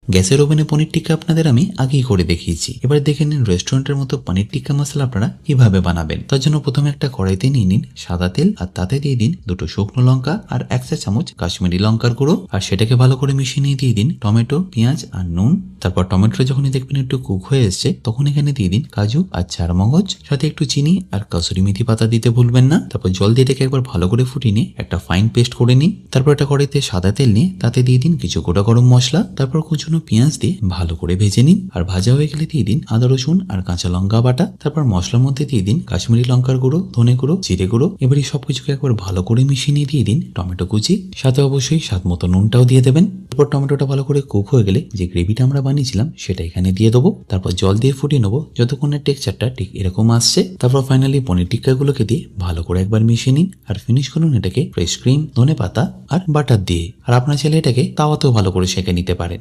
গ্যাসের ওভেনে পনির টিক্কা আপনাদের আমি আগেই করে দেখিয়েছি। এবার দেখে নিন রেস্টুরেন্টের মতো পনির টিক্কা মশলা আপনারা কিভাবে বানাবেন। তার জন্য প্রথমে একটা কড়াইতে নিয়ে নিন সাদা তেল, আর তাতে দিয়ে দিন দুটো শুকনো লঙ্কা আর 1 চা চামচ কাশ্মীরি লঙ্কার গুঁড়ো, আর সেটাকে ভালো করে মিশিয়ে নিয়ে দিয়ে দিন টমেটো, পেঁয়াজ আর নুন। তারপর টমেটোটা যখনই দেখবেন একটু কুক হয়ে এসছে, তখন এখানে দিয়ে দিন কাজু আর চারমগজ, সাথে একটু চিনি আর কাসুরি মেথি পাতা দিতে ভুলবেন না। তারপর জল দিয়ে এটাকে একবার ভালো করে ফুটিয়ে নিয়ে একটা ফাইন পেস্ট করে নিন। তারপর একটা কড়াইতে সাদা তেল নিয়ে তাতে দিয়ে দিন কিছু গোটা গরম মশলা, তারপর কুচনো পেঁয়াজ দিয়ে ভালো করে ভেজে নিন। আর ভাজা হয়ে গেলে দিয়ে দিন আদা রসুন আর কাঁচা লঙ্কা বাটা। তারপর মশলার মধ্যে দিয়ে দিন কাশ্মীরি লঙ্কার গুঁড়ো, ধনে গুঁড়ো, জিরে গুঁড়ো। এবার এই সবকিছুকে একবার ভালো করে মিশিয়ে নিয়ে দিয়ে দিন টমেটো কুচি, সাথে অবশ্যই স্বাদ মতো নুনটাও দিয়ে দেবেন। তারপর টমেটোটা ভালো করে কুক হয়ে গেলে যে গ্রেভিটা আমরা বানিয়েছিলাম সেটা এখানে দিয়ে দেবো। তারপর জল দিয়ে ফুটিয়ে নেবো যতক্ষণের টেক্সচারটা ঠিক এরকম আসছে। তারপর ফাইনালি পনির টিক্কাগুলোকে দিয়ে ভালো করে একবার মিশিয়ে নিন, আর ফিনিশ করুন এটাকে ফ্রেশ ক্রিম, ধনে পাতা আর বাটার দিয়ে। আর আপনার ছেলে এটাকে তাওয়াতেও ভালো করে সেঁকে নিতে পারেন।